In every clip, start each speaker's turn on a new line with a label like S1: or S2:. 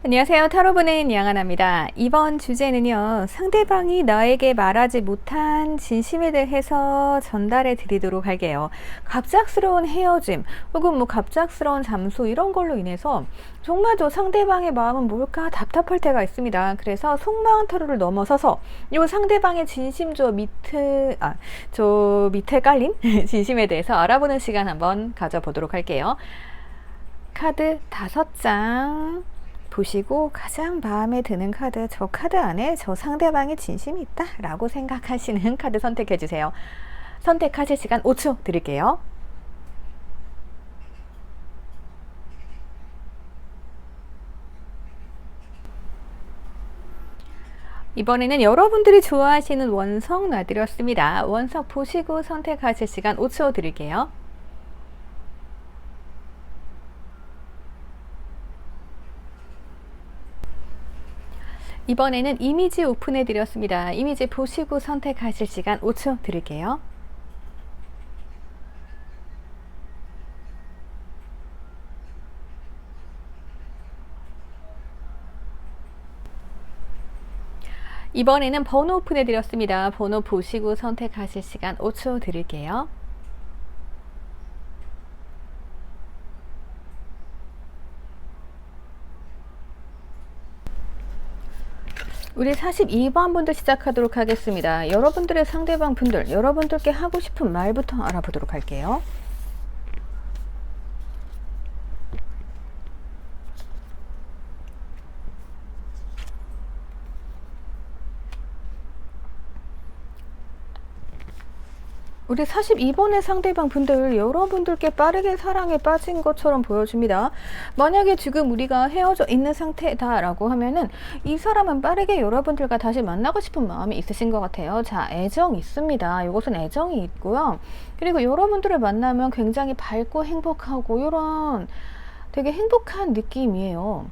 S1: 안녕하세요. 타로 보는 양하나입니다. 이번 주제는요, 상대방이 나에게 말하지 못한 진심에 대해서 전달해 드리도록 할게요. 갑작스러운 헤어짐 혹은 갑작스러운 잠수 이런 걸로 인해서 정말 저 상대방의 마음은 뭘까 답답할 때가 있습니다. 그래서 속마음 타로를 넘어서서 이 상대방의 진심 저 밑에 깔린 진심에 대해서 알아보는 시간 한번 가져보도록 할게요. 카드 5장 보시고 가장 마음에 드는 카드, 저 카드 안에 저 상대방의 진심이 있다 라고 생각하시는 카드 선택해 주세요. 선택하실 시간 5초 드릴게요. 이번에는 여러분들이 좋아하시는 원석 놔드렸습니다. 원석 보시고 선택하실 시간 5초 드릴게요. 이번에는 이미지 오픈해 드렸습니다. 이미지 보시고 선택하실 시간 5초 드릴게요. 이번에는 번호 오픈해 드렸습니다. 번호 보시고 선택하실 시간 5초 드릴게요. 우리 42번 분들 시작하도록 하겠습니다. 여러분들의 상대방 분들, 여러분들께 하고 싶은 말부터 알아보도록 할게요. 우리 42번의 상대방 분들, 여러분들께 빠르게 사랑에 빠진 것처럼 보여집니다. 만약에 지금 우리가 헤어져 있는 상태다 라고 하면은 이 사람은 빠르게 여러분들과 다시 만나고 싶은 마음이 있으신 것 같아요. 자, 애정 있습니다. 이것은 애정이 있고요. 그리고 여러분들을 만나면 굉장히 밝고 행복하고 이런 되게 행복한 느낌이에요.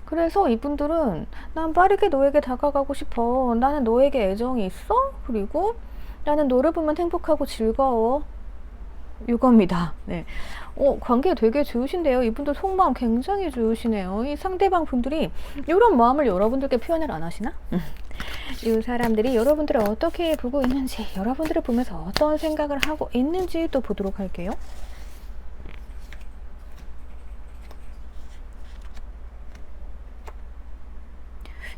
S1: 그래서 이분들은 난 빠르게 너에게 다가가고 싶어. 나는 너에게 애정이 있어. 그리고 나는 너를 보면 행복하고 즐거워. 이겁니다. 네. 관계 되게 좋으신데요. 이분들 속마음 굉장히 좋으시네요. 이 상대방 분들이 이런 마음을 여러분들께 표현을 안 하시나? 이 사람들이 여러분들을 어떻게 보고 있는지, 여러분들을 보면서 어떤 생각을 하고 있는지 또 보도록 할게요.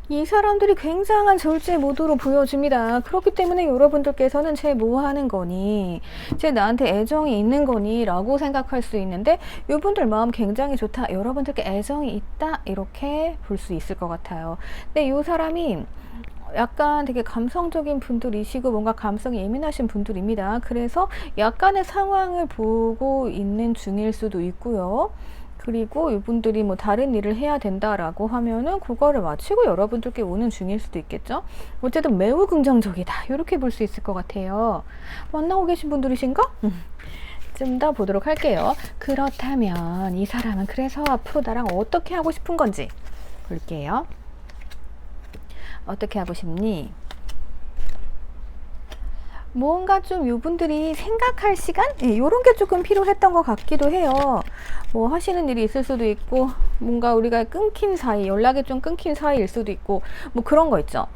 S1: 이 사람들이 굉장한 절제 모드로 보여집니다. 그렇기 때문에 여러분들께서는 쟤 뭐 하는 거니? 쟤 나한테 애정이 있는 거니? 라고 생각할 수 있는데 이분들 마음 굉장히 좋다. 여러분들께 애정이 있다. 이렇게 볼 수 있을 것 같아요. 근데 이 사람이 약간 되게 감성적인 분들이시고 뭔가 감성이 예민하신 분들입니다. 그래서 약간의 상황을 보고 있는 중일 수도 있고요. 그리고 이분들이 다른 일을 해야 된다라고 하면은 그거를 마치고 여러분들께 오는 중일 수도 있겠죠. 어쨌든 매우 긍정적이다 이렇게 볼 수 있을 것 같아요. 만나고 계신 분들이신가? 좀 더 보도록 할게요. 그렇다면 이 사람은 그래서 앞으로 나랑 어떻게 하고 싶은 건지 볼게요. 어떻게 하고 싶니? 뭔가 좀 이분들이 생각할 시간? 이런 게 조금 필요했던 것 같기도 해요. 하시는 일이 있을 수도 있고 뭔가 우리가 끊긴 사이, 연락이 좀 끊긴 사이일 수도 있고 그런 거 있죠.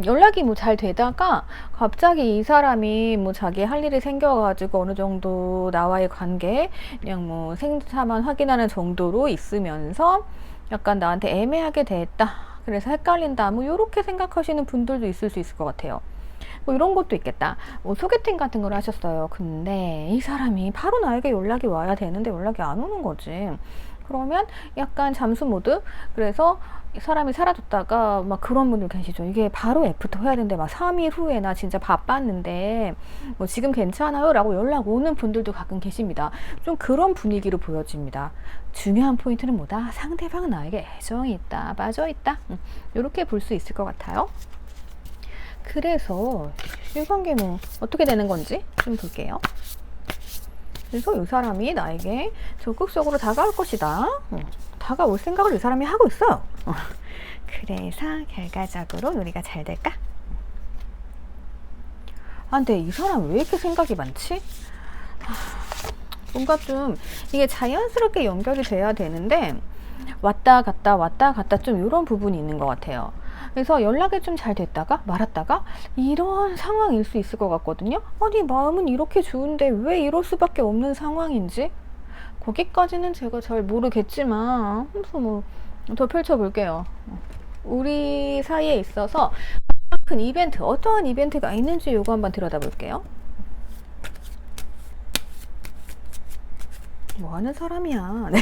S1: 연락이 잘 되다가 갑자기 이 사람이 자기 할 일이 생겨가지고 어느 정도 나와의 관계 그냥 생사만 확인하는 정도로 있으면서 약간 나한테 애매하게 됐다. 그래서 헷갈린다. 요렇게 생각하시는 분들도 있을 수 있을 것 같아요. 이런 것도 있겠다. 소개팅 같은 걸 하셨어요. 근데 이 사람이 바로 나에게 연락이 와야 되는데 연락이 안 오는 거지. 그러면 약간 잠수 모드? 그래서 사람이 사라졌다가 그런 분들 계시죠. 이게 바로 애프터 해야 되는데 3일 후에 나 진짜 바빴는데 지금 괜찮아요? 라고 연락 오는 분들도 가끔 계십니다. 좀 그런 분위기로 보여집니다. 중요한 포인트는 뭐다? 상대방은 나에게 애정이 있다, 빠져있다. 이렇게 볼 수 있을 것 같아요. 그래서 이 관계 어떻게 되는 건지 좀 볼게요. 그래서 이 사람이 나에게 적극적으로 다가올 것이다. 다가올 생각을 이 사람이 하고 있어요. 그래서 결과적으로 우리가 잘 될까? 근데 이 사람 왜 이렇게 생각이 많지? 뭔가 좀 이게 자연스럽게 연결이 돼야 되는데 왔다 갔다 좀 이런 부분이 있는 것 같아요. 그래서 연락이 좀 잘 됐다가 말았다가 이런 상황일 수 있을 것 같거든요. 아니 마음은 이렇게 좋은데 왜 이럴 수밖에 없는 상황인지 거기까지는 제가 잘 모르겠지만 뭐 더 펼쳐볼게요. 우리 사이에 있어서 큰 이벤트, 어떠한 이벤트가 있는지 요거 한번 들여다볼게요. 뭐 하는 사람이야. 네.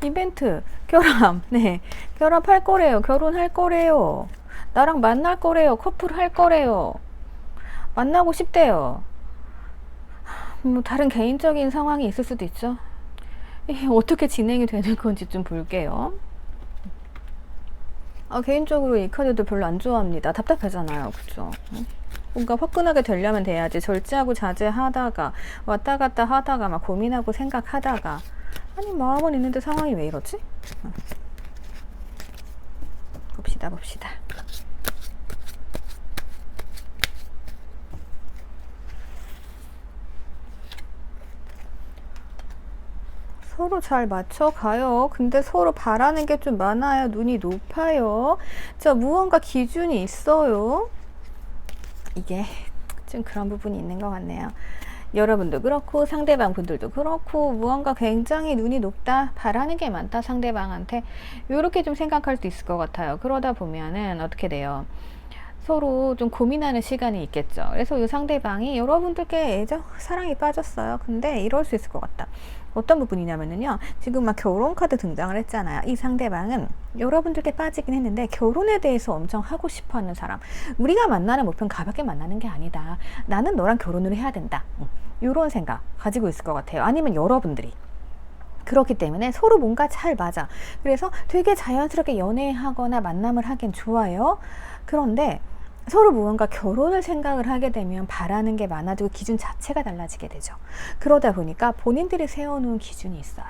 S1: 이벤트, 결합, 네. 결합할 거래요. 결혼할 거래요. 나랑 만날 거래요. 커플 할 거래요. 만나고 싶대요. 뭐 다른 개인적인 상황이 있을 수도 있죠. 어떻게 진행이 되는 건지 좀 볼게요. 개인적으로 이 카드도 별로 안 좋아합니다. 답답하잖아요. 그죠? 뭔가 화끈하게 되려면 돼야지. 절제하고 자제하다가 왔다 갔다 하다가 막 고민하고 생각하다가 아니 마음은 있는데 상황이 왜 이러지? 봅시다. 서로 잘 맞춰가요. 근데 서로 바라는 게 좀 많아요. 눈이 높아요. 자, 무언가 기준이 있어요. 이게 좀 그런 부분이 있는 것 같네요. 여러분도 그렇고 상대방 분들도 그렇고 무언가 굉장히 눈이 높다, 바라는 게 많다 상대방한테 이렇게 좀 생각할 수 있을 것 같아요. 그러다 보면은 어떻게 돼요? 서로 좀 고민하는 시간이 있겠죠. 그래서 이 상대방이 여러분들께 애정, 사랑이 빠졌어요. 근데 이럴 수 있을 것 같다. 어떤 부분이냐면요. 지금 막 결혼 카드 등장을 했잖아요. 이 상대방은 여러분들께 빠지긴 했는데 결혼에 대해서 엄청 하고 싶어 하는 사람. 우리가 만나는 목표는 가볍게 만나는 게 아니다. 나는 너랑 결혼을 해야 된다. 이런 생각 가지고 있을 것 같아요. 아니면 여러분들이. 그렇기 때문에 서로 뭔가 잘 맞아. 그래서 되게 자연스럽게 연애하거나 만남을 하긴 좋아요. 그런데 서로 무언가 결혼을 생각을 하게 되면 바라는 게 많아지고 기준 자체가 달라지게 되죠. 그러다 보니까 본인들이 세워놓은 기준이 있어요.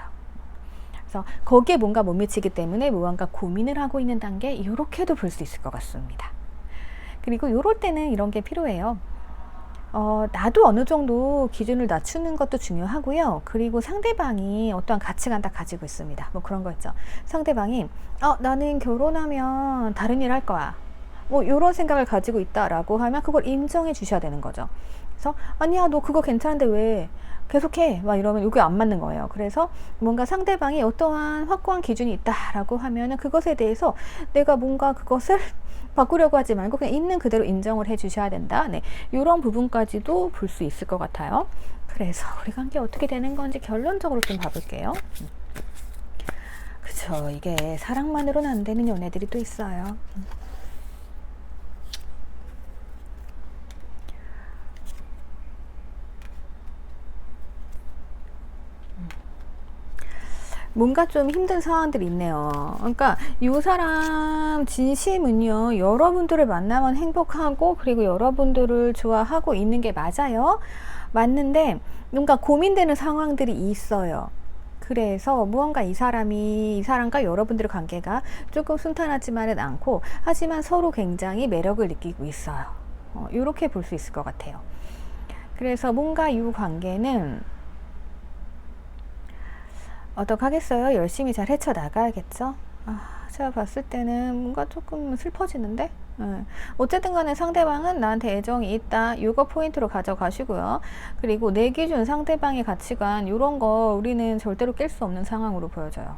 S1: 그래서 거기에 뭔가 못 미치기 때문에 무언가 고민을 하고 있는 단계, 이렇게도 볼 수 있을 것 같습니다. 그리고 이럴 때는 이런 게 필요해요. 나도 어느 정도 기준을 낮추는 것도 중요하고요. 그리고 상대방이 어떠한 가치관 다 가지고 있습니다. 뭐 그런 거 있죠. 상대방이 나는 결혼하면 다른 일 할 거야. 뭐 이런 생각을 가지고 있다라고 하면 그걸 인정해 주셔야 되는 거죠. 그래서 아니야 너 그거 괜찮은데 왜 계속해 막 이러면 이게 안 맞는 거예요. 그래서 뭔가 상대방이 어떠한 확고한 기준이 있다라고 하면은 그것에 대해서 내가 뭔가 그것을 바꾸려고 하지 말고 그냥 있는 그대로 인정을 해 주셔야 된다. 네, 이런 부분까지도 볼 수 있을 것 같아요. 그래서 우리 관계 어떻게 되는 건지 결론적으로 좀 봐볼게요. 그쵸, 이게 사랑만으로는 안 되는 연애들이 또 있어요. 뭔가 좀 힘든 상황들이 있네요. 그러니까 이 사람 진심은요, 여러분들을 만나면 행복하고 그리고 여러분들을 좋아하고 있는 게 맞아요. 맞는데 뭔가 고민되는 상황들이 있어요. 그래서 무언가 이 사람과 여러분들의 관계가 조금 순탄하지만은 않고 하지만 서로 굉장히 매력을 느끼고 있어요. 이렇게 볼 수 있을 것 같아요. 그래서 뭔가 이 관계는 어떡하겠어요? 열심히 잘 헤쳐나가야겠죠? 제가 봤을 때는 뭔가 조금 슬퍼지는데? 어쨌든 간에 상대방은 나한테 애정이 있다. 이거 포인트로 가져가시고요. 그리고 내 기준 상대방의 가치관 이런 거 우리는 절대로 깰 수 없는 상황으로 보여져요.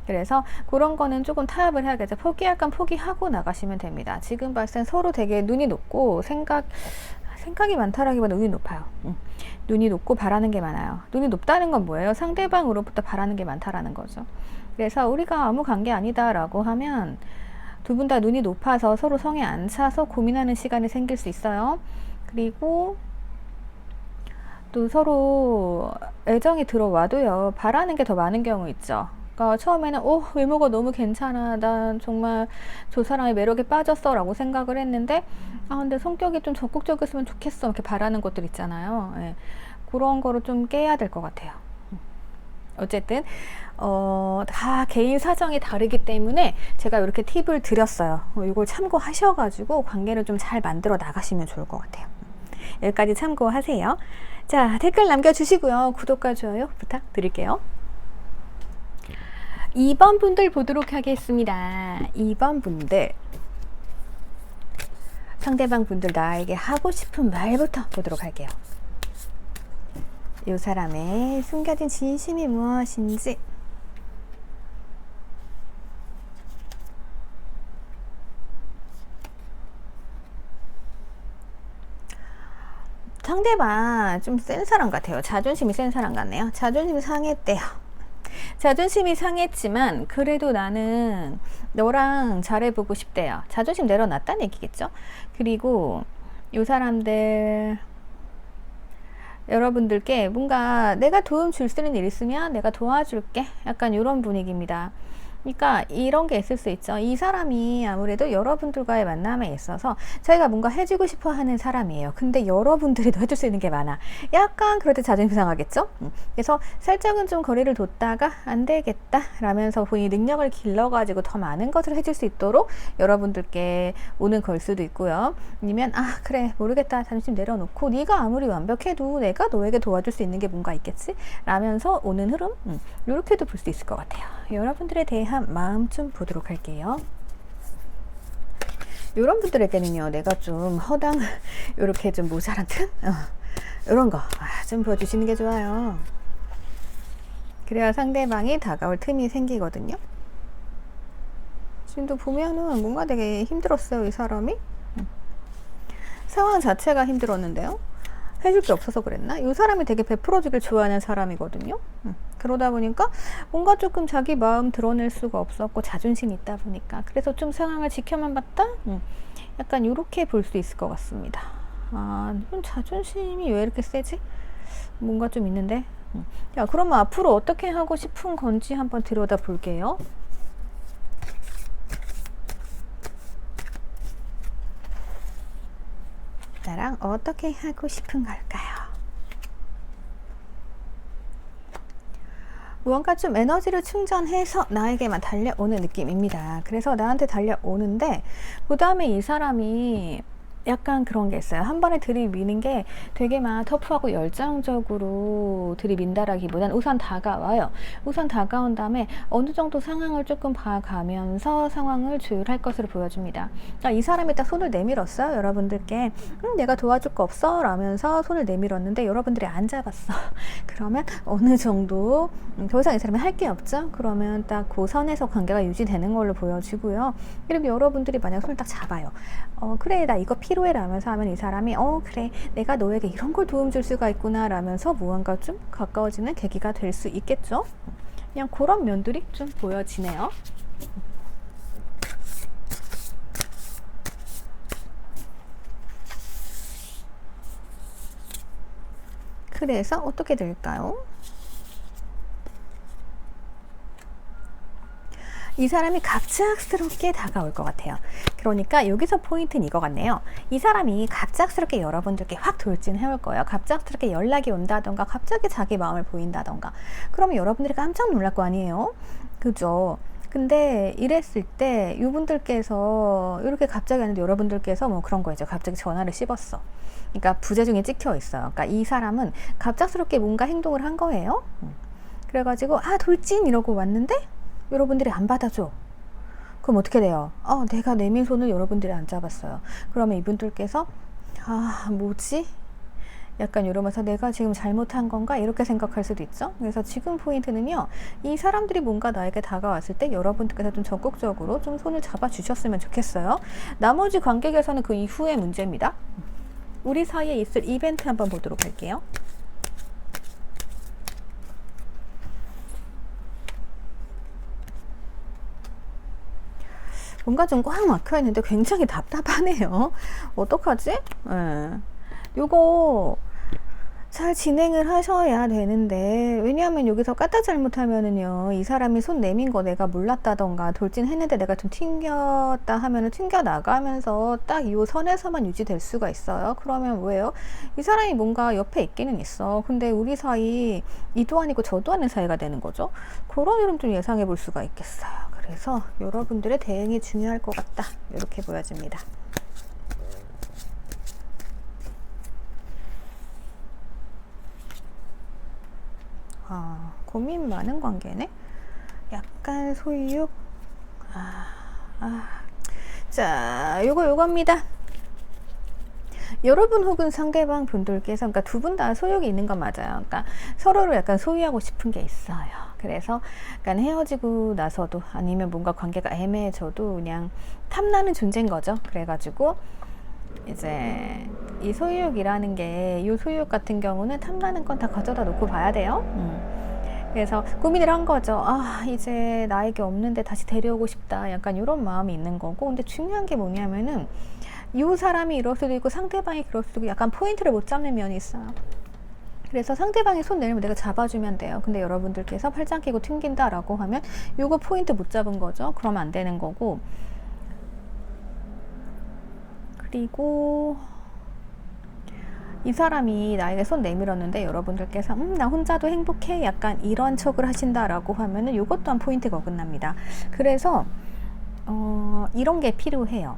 S1: 그래서 그런 거는 조금 타협을 해야겠죠. 포기할 건 포기하고 나가시면 됩니다. 지금 봤을 땐 서로 되게 눈이 높고 생각이 많다라기보다 눈이 높아요. 눈이 높고 바라는 게 많아요. 눈이 높다는 건 뭐예요? 상대방으로부터 바라는 게 많다라는 거죠. 그래서 우리가 아무 관계 아니다라고 하면 두 분 다 눈이 높아서 서로 성에 안 차서 고민하는 시간이 생길 수 있어요. 그리고 또 서로 애정이 들어와도요, 바라는 게 더 많은 경우 있죠. 그러니까 처음에는 외모가 너무 괜찮아, 난 정말 저 사람의 매력에 빠졌어 라고 생각을 했는데 근데 성격이 좀 적극적이었으면 좋겠어 이렇게 바라는 것들 있잖아요. 예. 그런 거를 좀 깨야 될 것 같아요. 어쨌든 다 개인 사정이 다르기 때문에 제가 이렇게 팁을 드렸어요. 이걸 참고하셔가지고 관계를 좀 잘 만들어 나가시면 좋을 것 같아요. 여기까지 참고하세요. 자, 댓글 남겨주시고요. 구독과 좋아요 부탁드릴게요. 2번 분들 보도록 하겠습니다. 2번 분들. 상대방 분들 나에게 하고 싶은 말부터 보도록 할게요. 이 사람의 숨겨진 진심이 무엇인지. 상대방 좀 센 사람 같아요. 자존심이 센 사람 같네요. 자존심이 상했대요. 자존심이 상했지만 그래도 나는 너랑 잘해보고 싶대요. 자존심 내려놨다는 얘기겠죠. 그리고 이 사람들 여러분들께 뭔가 내가 도움 줄 수 있는 일 있으면 내가 도와줄게, 약간 이런 분위기입니다. 그러니까 이런 게 있을 수 있죠. 이 사람이 아무래도 여러분들과의 만남에 있어서 자기가 뭔가 해주고 싶어 하는 사람이에요. 근데 여러분들이 더 해줄 수 있는 게 많아. 약간 그럴 때 자존심 상하겠죠. 그래서 살짝은 좀 거리를 뒀다가 안 되겠다 라면서 본인이 능력을 길러가지고 더 많은 것을 해줄 수 있도록 여러분들께 오는 걸 수도 있고요. 아니면 아 그래 모르겠다, 자존심 내려놓고 네가 아무리 완벽해도 내가 너에게 도와줄 수 있는 게 뭔가 있겠지 라면서 오는 흐름, 이렇게도 볼 수 있을 것 같아요. 여러분들에 대한 마음 좀 보도록 할게요. 이런 분들에게는요, 내가 좀 허당 이렇게 좀 모자란 틈 이런 거 좀 보여주시는 게 좋아요. 그래야 상대방이 다가올 틈이 생기거든요. 지금도 보면은 뭔가 되게 힘들었어요, 이 사람이. 상황 자체가 힘들었는데요, 해줄 게 없어서 그랬나? 이 사람이 되게 베풀어주길 좋아하는 사람이거든요. 그러다 보니까 뭔가 조금 자기 마음 드러낼 수가 없었고 자존심이 있다 보니까 그래서 좀 상황을 지켜만 봤다? 약간 이렇게 볼 수 있을 것 같습니다. 아, 이건 자존심이 왜 이렇게 세지? 뭔가 좀 있는데. 자, 그러면 앞으로 어떻게 하고 싶은 건지 한번 들여다 볼게요. 나랑 어떻게 하고 싶은 걸까요? 무언가 좀 에너지를 충전해서 나에게만 달려오는 느낌입니다. 그래서 나한테 달려오는데 그 다음에 이 사람이 약간 그런 게 있어요. 한 번에 들이미는 게 되게 막 터프하고 열정적으로 들이민다라기보단 우선 다가와요. 우선 다가온 다음에 어느 정도 상황을 조금 봐가면서 상황을 조율할 것으로 보여줍니다. 그러니까 이 사람이 딱 손을 내밀었어요. 여러분들께 내가 도와줄 거 없어? 라면서 손을 내밀었는데 여러분들이 안 잡았어. 그러면 어느 정도 더 이상 이 사람이 할 게 없죠? 그러면 딱 그 선에서 관계가 유지되는 걸로 보여지고요. 그리고 여러분들이 만약 손을 딱 잡아요. 그래 나 이거 필요해 라면서 하면 이 사람이 그래 내가 너에게 이런 걸 도움 줄 수가 있구나 라면서 무언가 좀 가까워지는 계기가 될 수 있겠죠. 그냥 그런 면들이 좀 보여지네요. 그래서 어떻게 될까요? 이 사람이 갑작스럽게 다가올 것 같아요. 그러니까 여기서 포인트는 이거 같네요. 이 사람이 갑작스럽게 여러분들께 확 돌진해올 거예요. 갑작스럽게 연락이 온다던가 갑자기 자기 마음을 보인다던가 그러면 여러분들이 깜짝 놀랄 거 아니에요? 그죠? 근데 이랬을 때 이분들께서 이렇게 갑자기 하는데 여러분들께서 뭐 그런 거죠. 갑자기 전화를 씹었어. 그러니까 부재중에 찍혀 있어요. 그러니까 이 사람은 갑작스럽게 뭔가 행동을 한 거예요. 그래가지고 돌진 이러고 왔는데 여러분들이 안 받아줘. 그럼 어떻게 돼요? 내가 내민 손을 여러분들이 안 잡았어요. 그러면 이분들께서 뭐지? 약간 이러면서 내가 지금 잘못한 건가? 이렇게 생각할 수도 있죠. 그래서 지금 포인트는요, 이 사람들이 뭔가 나에게 다가왔을 때 여러분들께서 좀 적극적으로 좀 손을 잡아주셨으면 좋겠어요. 나머지 관객에서는 그 이후의 문제입니다. 우리 사이에 있을 이벤트 한번 보도록 할게요. 뭔가 좀 꽉 막혀 있는데 굉장히 답답하네요. 어떡하지? 요거 잘 진행을 하셔야 되는데, 왜냐하면 여기서 까딱 잘못하면은요, 이 사람이 손 내민 거 내가 몰랐다던가 돌진했는데 내가 좀 튕겼다 하면은 튕겨 나가면서 딱 이 선에서만 유지될 수가 있어요. 그러면 뭐예요? 이 사람이 뭔가 옆에 있기는 있어. 근데 우리 사이 이도 아니고 저도 아닌 사이가 되는 거죠. 그런 이름 좀 예상해 볼 수가 있겠어요. 그래서 여러분들의 대응이 중요할 것 같다, 이렇게 보여집니다. 고민 많은 관계네. 약간 소유욕. 자, 요겁니다. 여러분 혹은 상대방 분들께서, 그러니까 두 분 다 소욕이 있는 건 맞아요. 그러니까 서로를 약간 소유하고 싶은 게 있어요. 그래서 약간 헤어지고 나서도, 아니면 뭔가 관계가 애매해져도 그냥 탐나는 존재인 거죠. 그래가지고 이제 이 소유욕이라는 게, 이 소유욕 같은 경우는 탐나는 건 다 가져다 놓고 봐야 돼요. 그래서 고민을 한 거죠. 이제 나에게 없는데 다시 데려오고 싶다. 약간 이런 마음이 있는 거고, 근데 중요한 게 뭐냐면은 이 사람이 이럴 수도 있고 상대방이 그럴 수도 있고, 약간 포인트를 못 잡는 면이 있어요. 그래서 상대방이 손 내리면 내가 잡아주면 돼요. 근데 여러분들께서 팔짱 끼고 튕긴다라고 하면 요거 포인트 못 잡은 거죠. 그러면 안 되는 거고. 그리고 이 사람이 나에게 손 내밀었는데 여러분들께서 나 혼자도 행복해, 약간 이런 척을 하신다라고 하면은 요것 또한 포인트가 어긋납니다. 그래서 이런 게 필요해요.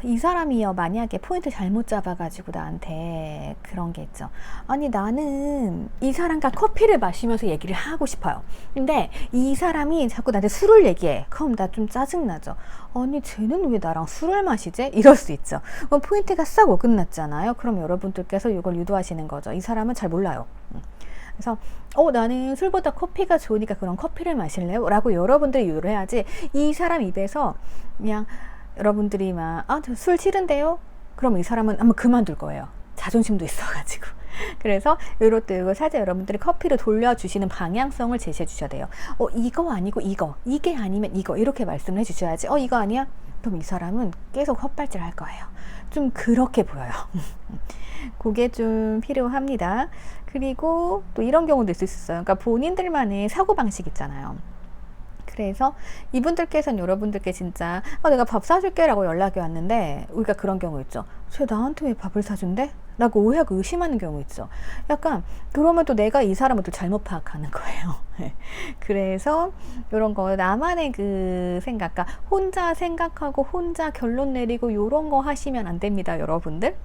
S1: 이 사람이요, 만약에 포인트 잘못 잡아가지고 나한테 그런 게 있죠. 아니, 나는 이 사람과 커피를 마시면서 얘기를 하고 싶어요. 근데 이 사람이 자꾸 나한테 술을 얘기해. 그럼 나 좀 짜증나죠. 아니, 쟤는 왜 나랑 술을 마시지? 이럴 수 있죠. 그럼 포인트가 싹 어긋났잖아요. 그럼 여러분들께서 이걸 유도하시는 거죠. 이 사람은 잘 몰라요. 그래서 나는 술보다 커피가 좋으니까 그럼 커피를 마실래요? 라고 여러분들이 유도를 해야지, 이 사람 입에서 그냥 여러분들이 막 저 술 싫은데요? 그럼 이 사람은 아마 그만둘 거예요. 자존심도 있어가지고. 그래서 이것도 살짝 여러분들이 커피를 돌려주시는 방향성을 제시해 주셔야 돼요. 이거 아니고 이거, 이게 아니면 이거, 이렇게 말씀을 해주셔야지. 이거 아니야? 그럼 이 사람은 계속 헛발질 할 거예요. 좀 그렇게 보여요. 그게 좀 필요합니다. 그리고 또 이런 경우도 있을 수 있어요. 그러니까 본인들만의 사고방식 있잖아요. 그래서 이분들께서는 여러분들께 진짜 내가 밥 사줄게 라고 연락이 왔는데, 우리가 그런 경우 있죠. 쟤 나한테 왜 밥을 사준대? 라고 오해하고 의심하는 경우 있죠. 약간 그러면 또 내가 이 사람을 또 잘못 파악하는 거예요. 그래서 이런 거, 나만의 그 생각, 그러니까 혼자 생각하고 혼자 결론 내리고 이런 거 하시면 안 됩니다, 여러분들.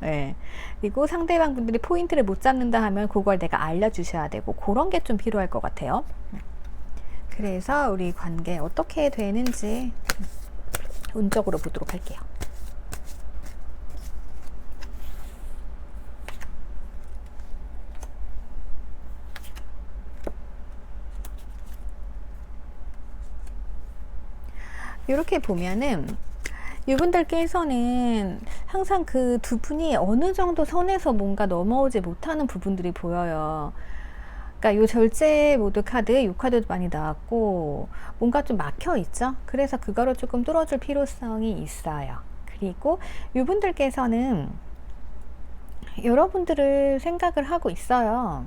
S1: 그리고 상대방 분들이 포인트를 못 잡는다 하면 그걸 내가 알려주셔야 되고, 그런 게 좀 필요할 것 같아요. 그래서 우리 관계 어떻게 되는지 운적으로 보도록 할게요. 이렇게 보면은 이분들께서는 항상 그 두 분이 어느 정도 선에서 뭔가 넘어오지 못하는 부분들이 보여요. 그러니까 요 절제 모드 카드, 요 카드도 많이 나왔고 뭔가 좀 막혀 있죠. 그래서 그거를 조금 뚫어줄 필요성이 있어요. 그리고 이분들께서는 여러분들을 생각을 하고 있어요.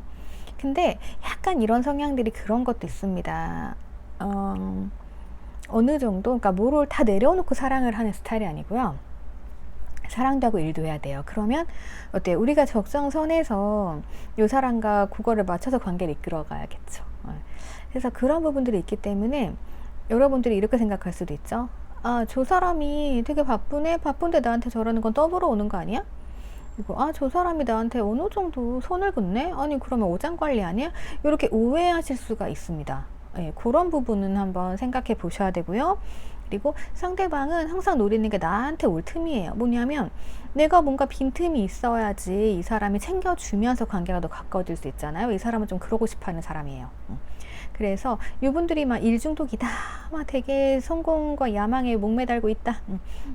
S1: 근데 약간 이런 성향들이 그런 것도 있습니다. 어느 정도, 그러니까 뭐를 다 내려놓고 사랑을 하는 스타일이 아니고요. 사랑도 하고 일도 해야 돼요. 그러면 어때요? 우리가 적정선에서 이 사람과 그거를 맞춰서 관계를 이끌어 가야겠죠. 그래서 그런 부분들이 있기 때문에 여러분들이 이렇게 생각할 수도 있죠. 저 사람이 되게 바쁘네? 바쁜데 나한테 저러는 건 떠보러 오는 거 아니야? 그리고 저 사람이 나한테 어느 정도 선을 긋네? 아니, 그러면 오장관리 아니야? 이렇게 오해하실 수가 있습니다. 그런 부분은 한번 생각해 보셔야 되고요. 그리고 상대방은 항상 노리는 게 나한테 올 틈이에요. 뭐냐면 내가 뭔가 빈틈이 있어야지 이 사람이 챙겨주면서 관계가 더 가까워질 수 있잖아요. 이 사람은 좀 그러고 싶어하는 사람이에요. 그래서 이분들이 막 일중독이다, 막 되게 성공과 야망에 목매달고 있다,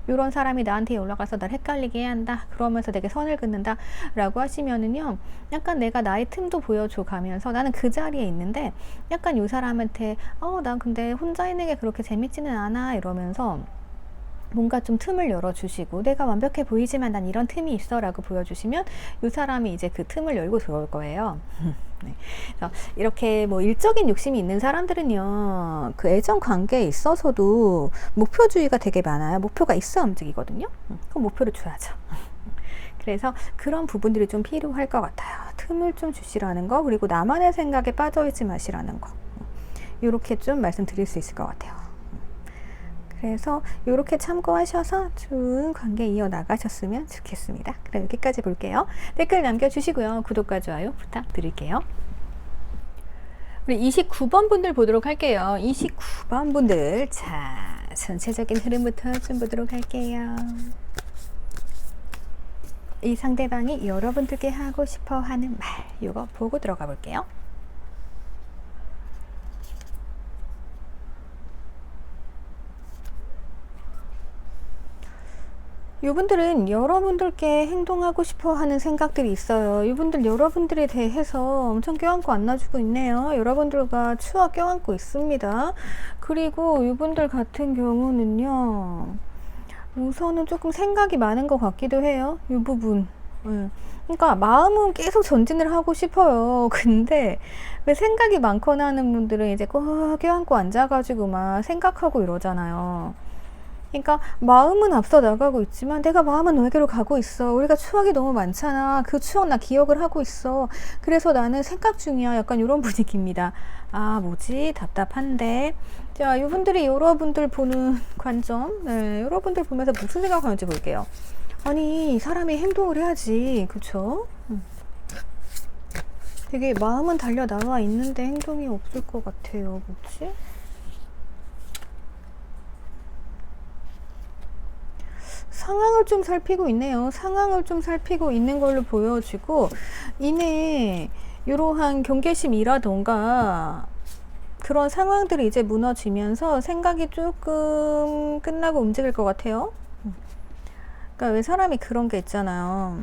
S1: 이런 사람이 나한테 올라가서 날 헷갈리게 해야 한다, 그러면서 되게 선을 긋는다 라고 하시면은요, 약간 내가 나의 틈도 보여줘 가면서 나는 그 자리에 있는데 약간 이 사람한테 난 근데 혼자 있는 게 그렇게 재밌지는 않아 이러면서 뭔가 좀 틈을 열어주시고, 내가 완벽해 보이지만 난 이런 틈이 있어 라고 보여주시면 이 사람이 이제 그 틈을 열고 들어올 거예요. 네. 그래서 이렇게 뭐 일적인 욕심이 있는 사람들은요, 그 애정 관계에 있어서도 목표주의가 되게 많아요. 목표가 있어 움직이거든요. 그럼 목표를 줘야죠. 그래서 그런 부분들이 좀 필요할 것 같아요. 틈을 좀 주시라는 거, 그리고 나만의 생각에 빠져있지 마시라는 거, 이렇게 좀 말씀드릴 수 있을 것 같아요. 그래서 이렇게 참고하셔서 좋은 관계 이어나가셨으면 좋겠습니다. 그럼 여기까지 볼게요. 댓글 남겨주시고요. 구독과 좋아요 부탁드릴게요. 우리 29번 분들 보도록 할게요. 29번 분들. 자, 전체적인 흐름부터 좀 보도록 할게요. 이 상대방이 여러분들께 하고 싶어 하는 말, 이거 보고 들어가 볼게요. 이분들은 여러분들께 행동하고 싶어 하는 생각들이 있어요. 이분들 여러분들에 대해서 엄청 껴안고 안아주고 있네요. 여러분들과 추억 껴안고 있습니다. 그리고 이분들 같은 경우는요, 우선은 조금 생각이 많은 것 같기도 해요. 이 부분. 그러니까 마음은 계속 전진을 하고 싶어요. 근데 왜 생각이 많거나 하는 분들은 이제 꼭 껴안고 앉아가지고 막 생각하고 이러잖아요. 그러니까 마음은 앞서 나가고 있지만 내가 마음은 너에게로 가고 있어. 우리가 추억이 너무 많잖아. 그 추억 나 기억을 하고 있어. 그래서 나는 생각 중이야. 약간 이런 분위기입니다. 아, 뭐지? 답답한데. 자, 이분들이 여러분들 보는 관점, 네, 여러분들 보면서 무슨 생각하는지 볼게요. 아니, 사람이 행동을 해야지. 그쵸? 되게 마음은 달려 나와 있는데 행동이 없을 것 같아요. 뭐지? 상황을 좀 살피고 있네요. 상황을 좀 살피고 있는 걸로 보여지고, 이내 이러한 경계심이라던가 그런 상황들이 이제 무너지면서 생각이 조금 끝나고 움직일 것 같아요. 그러니까 왜 사람이 그런 게 있잖아요.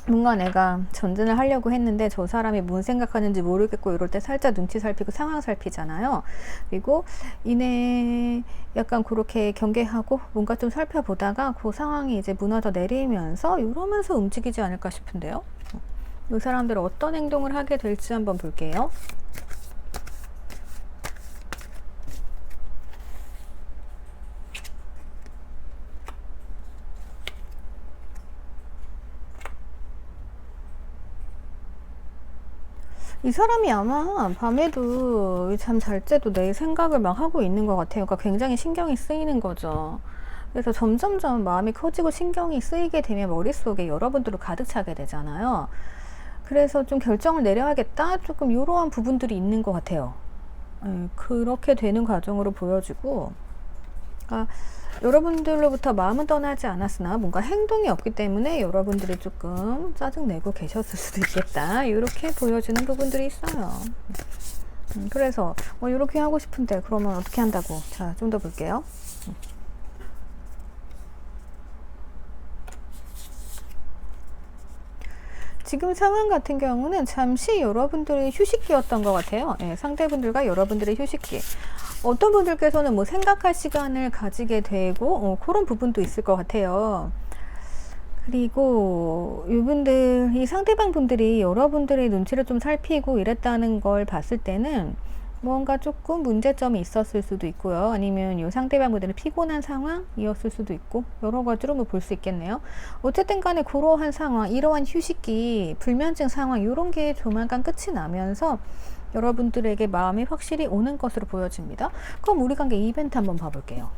S1: 뭔가 내가 전진을 하려고 했는데 저 사람이 뭔 생각하는지 모르겠고 이럴 때 살짝 눈치 살피고 상황 살피잖아요. 그리고 이내 약간 그렇게 경계하고 뭔가 좀 살펴보다가 그 상황이 이제 무너져 내리면서 이러면서 움직이지 않을까 싶은데요. 이 사람들은 어떤 행동을 하게 될지 한번 볼게요. 이 사람이 아마 밤에도 잠 잘 때도 내 생각을 막 하고 있는 것 같아요. 그러니까 굉장히 신경이 쓰이는 거죠. 그래서 점점점 마음이 커지고 신경이 쓰이게 되면 머릿속에 여러분들로 가득 차게 되잖아요. 그래서 좀 결정을 내려야겠다. 조금 이러한 부분들이 있는 것 같아요. 그렇게 되는 과정으로 보여지고, 그러니까 여러분들로부터 마음은 떠나지 않았으나 뭔가 행동이 없기 때문에 여러분들이 조금 짜증내고 계셨을 수도 있겠다. 이렇게 보여지는 부분들이 있어요. 그래서 이렇게 하고 싶은데 그러면 어떻게 한다고? 자, 좀 더 볼게요. 지금 상황 같은 경우는 잠시 여러분들의 휴식기였던 것 같아요. 네, 상대분들과 여러분들의 휴식기. 어떤 분들께서는 뭐 생각할 시간을 가지게 되고 그런 부분도 있을 것 같아요. 그리고 이분들, 이 상대방 분들이 여러분들의 눈치를 좀 살피고 이랬다는 걸 봤을 때는 뭔가 조금 문제점이 있었을 수도 있고요. 아니면 이 상대방 분들은 피곤한 상황이었을 수도 있고 여러 가지로 뭐 볼 수 있겠네요. 어쨌든 간에 그러한 상황, 이러한 휴식기, 불면증 상황 이런 게 조만간 끝이 나면서 여러분들에게 마음이 확실히 오는 것으로 보여집니다. 그럼 우리 관계 이벤트 한번 봐볼게요.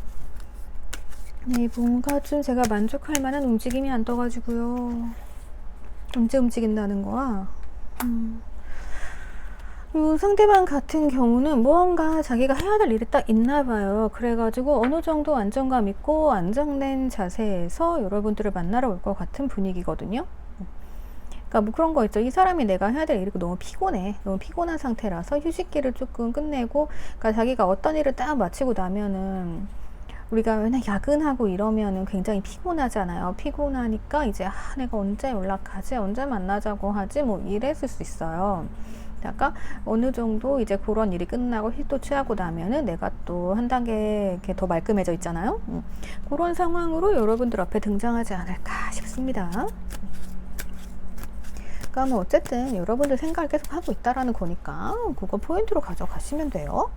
S1: 네, 뭔가 좀 제가 만족할 만한 움직임이 안 떠가지고요. 언제 움직인다는 거야? 이 상대방 같은 경우는 무언가 자기가 해야 될 일이 딱 있나 봐요. 그래가지고 어느 정도 안정감 있고 안정된 자세에서 여러분들을 만나러 올 것 같은 분위기거든요. 그러니까 뭐 그런 거 있죠. 이 사람이 내가 해야 될 일이 너무 피곤해. 너무 피곤한 상태라서 휴식기를 조금 끝내고, 그러니까 자기가 어떤 일을 딱 마치고 나면은 우리가 맨날 야근하고 이러면은 굉장히 피곤하잖아요. 피곤하니까 이제 내가 언제 연락하지? 언제 만나자고 하지? 뭐 이랬을 수 있어요. 약간 어느 정도 이제 그런 일이 끝나고 휴식도 취하고 나면은 내가 또 한 단계 이렇게 더 말끔해져 있잖아요. 그런 상황으로 여러분들 앞에 등장하지 않을까 싶습니다. 그러니까 뭐 어쨌든 여러분들 생각을 계속 하고 있다라는 거니까 그거 포인트로 가져가시면 돼요.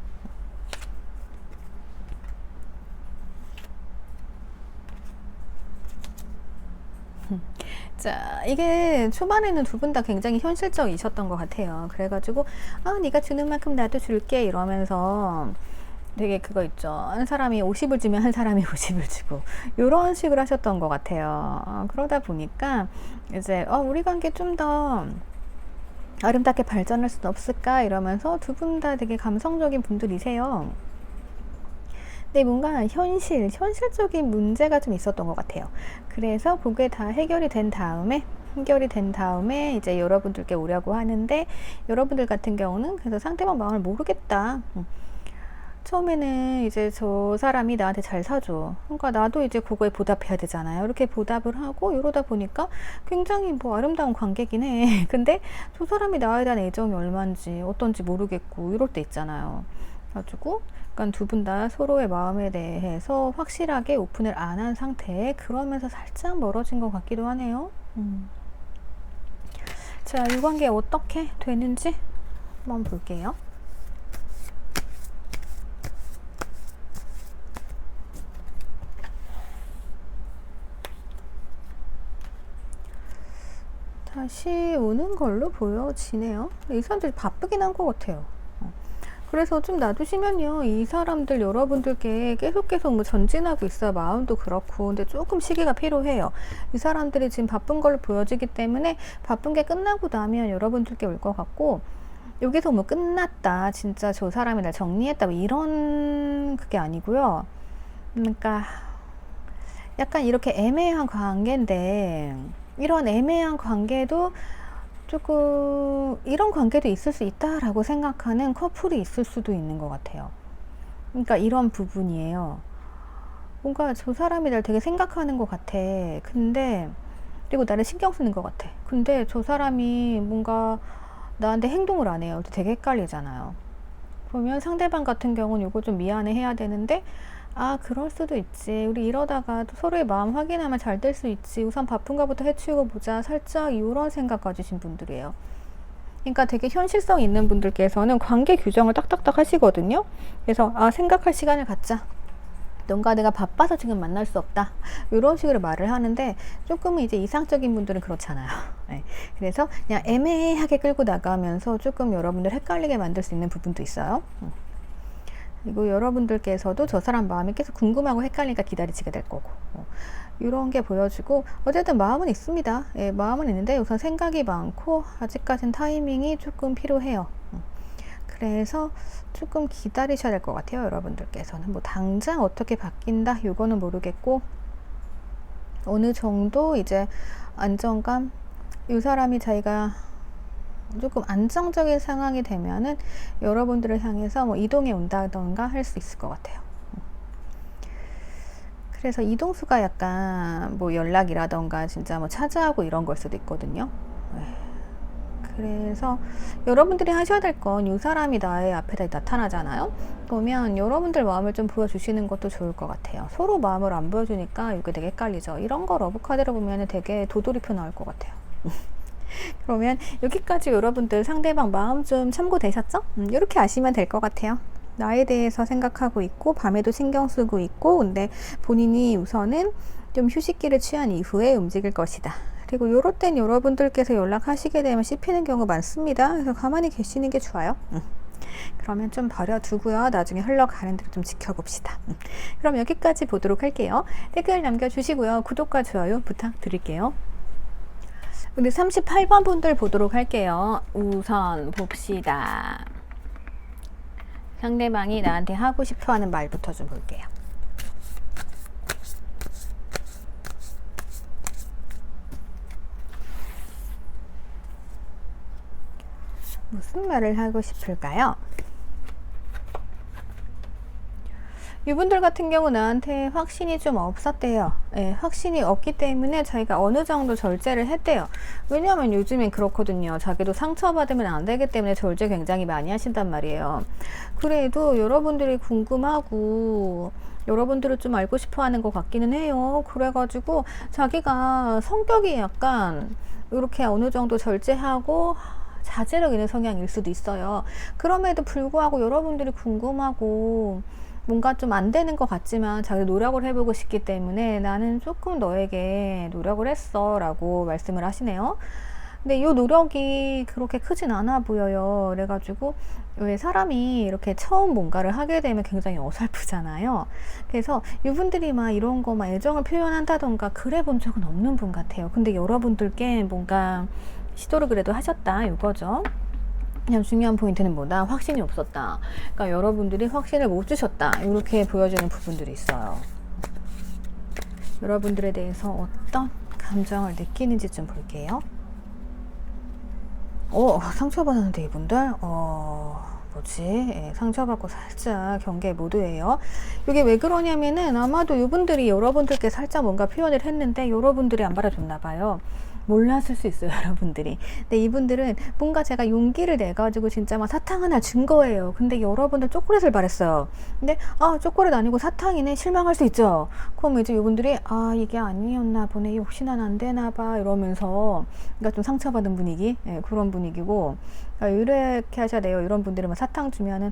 S1: 자, 이게 초반에는 두 분 다 굉장히 현실적이셨던 것 같아요. 그래가지고 네가 주는 만큼 나도 줄게 이러면서 되게 그거 있죠. 한 사람이 50을 주면 한 사람이 50을 주고 이런 식으로 하셨던 것 같아요. 그러다 보니까 이제 우리 관계 좀 더 아름답게 발전할 수는 없을까 이러면서 두 분 다 되게 감성적인 분들이세요. 근데 뭔가 현실적인 문제가 좀 있었던 것 같아요. 그래서 그게 다 해결이 된 다음에 이제 여러분들께 오려고 하는데, 여러분들 같은 경우는 그래서 상대방 마음을 모르겠다. 처음에는 이제 저 사람이 나한테 잘 사줘. 그러니까 나도 이제 그거에 보답해야 되잖아요. 이렇게 보답을 하고 이러다 보니까 굉장히 뭐 아름다운 관계긴 해. 근데 저 사람이 나에 대한 애정이 얼마인지 어떤지 모르겠고 이럴 때 있잖아요. 그래가지고 그러니까 두 분 다 서로의 마음에 대해서 확실하게 오픈을 안 한 상태에 그러면서 살짝 멀어진 것 같기도 하네요. 자, 이 관계 어떻게 되는지 한번 볼게요. 다시 오는 걸로 보여지네요. 이 사람들이 바쁘긴 한 것 같아요. 그래서 좀 놔두시면요, 이 사람들 여러분들께 계속 뭐 전진하고 있어요. 마음도 그렇고. 근데 조금 시기가 필요해요. 이 사람들이 지금 바쁜 걸로 보여지기 때문에 바쁜 게 끝나고 나면 여러분들께 올 것 같고, 여기서 뭐 끝났다, 진짜 저 사람이 날 정리했다, 뭐 이런 그게 아니고요. 그러니까 약간 이렇게 애매한 관계인데, 이런 애매한 관계도 조금 이런 관계도 있을 수 있다라고 생각하는 커플이 있을 수도 있는 것 같아요. 그러니까 이런 부분이에요. 뭔가 저 사람이 날 되게 생각하는 것 같아. 근데 그리고 나를 신경 쓰는 것 같아. 근데 저 사람이 뭔가 나한테 행동을 안 해요. 되게 헷갈리잖아요. 그러면 상대방 같은 경우는 이거 좀 미안해 해야 되는데, 아, 그럴 수도 있지. 우리 이러다가 또 서로의 마음 확인하면 잘 될 수 있지. 우선 바쁜 거부터 해치우고 보자. 살짝 이런 생각 가지신 분들이에요. 그러니까 되게 현실성 있는 분들께서는 관계 규정을 딱딱딱 하시거든요. 그래서 아, 생각할 시간을 갖자. 뭔가 내가 바빠서 지금 만날 수 없다. 이런 식으로 말을 하는데, 조금은 이제 이상적인 분들은 그렇잖아요. 네. 그래서 그냥 애매하게 끌고 나가면서 조금 여러분들 헷갈리게 만들 수 있는 부분도 있어요. 그리고 여러분들께서도 저 사람 마음이 계속 궁금하고 헷갈리니까 기다리시게 될 거고, 이런 게 보여지고, 어쨌든 마음은 있습니다. 예, 마음은 있는데 우선 생각이 많고 아직까지는 타이밍이 조금 필요해요. 그래서 조금 기다리셔야 될 것 같아요. 여러분들께서는 뭐 당장 어떻게 바뀐다 이거는 모르겠고, 어느 정도 이제 안정감, 이 사람이 자기가 조금 안정적인 상황이 되면은 여러분들을 향해서 뭐 이동해 온다던가 할 수 있을 것 같아요. 그래서 이동수가 약간 뭐 연락이라던가 진짜 뭐 차지하고 이런 걸 수도 있거든요. 그래서 여러분들이 하셔야 될 건, 이 사람이 나의 앞에다 나타나잖아요. 그러면 여러분들 마음을 좀 보여주시는 것도 좋을 것 같아요. 서로 마음을 안 보여주니까 이게 되게 헷갈리죠. 이런 거 러브카드로 보면 되게 도돌이표 나올 것 같아요. 그러면 여기까지 여러분들 상대방 마음 좀 참고되셨죠? 이렇게 아시면 될 것 같아요. 나에 대해서 생각하고 있고 밤에도 신경 쓰고 있고, 근데 본인이 우선은 좀 휴식기를 취한 이후에 움직일 것이다. 그리고 요럴 땐 여러분들께서 연락하시게 되면 씹히는 경우 많습니다. 그래서 가만히 계시는 게 좋아요. 그러면 좀 버려두고요. 나중에 흘러가는 대로 좀 지켜봅시다. 그럼 여기까지 보도록 할게요. 댓글 남겨주시고요. 구독과 좋아요 부탁드릴게요. 근데 38번 분들 보도록 할게요. 우선 봅시다. 상대방이 나한테 하고 싶어하는 말부터 좀 볼게요. 무슨 말을 하고 싶을까요? 이분들 같은 경우 나한테 확신이 좀 없었대요. 예, 확신이 없기 때문에 자기가 어느 정도 절제를 했대요. 왜냐하면 요즘엔 그렇거든요. 자기도 상처받으면 안 되기 때문에 절제 굉장히 많이 하신단 말이에요. 그래도 여러분들이 궁금하고 여러분들을 좀 알고 싶어 하는 것 같기는 해요. 그래가지고 자기가 성격이 약간 이렇게 어느 정도 절제하고 자제력 있는 성향일 수도 있어요. 그럼에도 불구하고 여러분들이 궁금하고 뭔가 좀 안 되는 것 같지만 자기 노력을 해보고 싶기 때문에 나는 조금 너에게 노력을 했어 라고 말씀을 하시네요. 근데 이 노력이 그렇게 크진 않아 보여요. 그래가지고 왜 사람이 이렇게 처음 뭔가를 하게 되면 굉장히 어설프잖아요. 그래서 이분들이 막 이런 거 막 애정을 표현한다던가 그래 본 적은 없는 분 같아요. 근데 여러분들께 뭔가 시도를 그래도 하셨다 이거죠. 그냥 중요한 포인트는 뭐다? 확신이 없었다. 그러니까 여러분들이 확신을 못 주셨다. 이렇게 보여지는 부분들이 있어요. 여러분들에 대해서 어떤 감정을 느끼는지 좀 볼게요. 상처받았는데 이분들 뭐지? 예, 상처받고 살짝 경계 모드예요. 이게 왜 그러냐면은 아마도 이분들이 여러분들께 살짝 뭔가 표현을 했는데 여러분들이 안 받아줬나 봐요. 몰랐을 수 있어요, 여러분들이. 근데 이분들은 뭔가 제가 용기를 내가지고 진짜 막 사탕 하나 준 거예요. 근데 여러분들 초콜릿을 바랬어요. 근데 초콜릿 아니고 사탕이네. 실망할 수 있죠. 그럼 이제 이분들이 이게 아니었나 보네. 혹시나 안 되나 봐 이러면서 그러니까 좀 상처받은 분위기, 예, 그런 분위기고. 이렇게 하셔야 돼요. 이런 분들은 막 사탕 주면은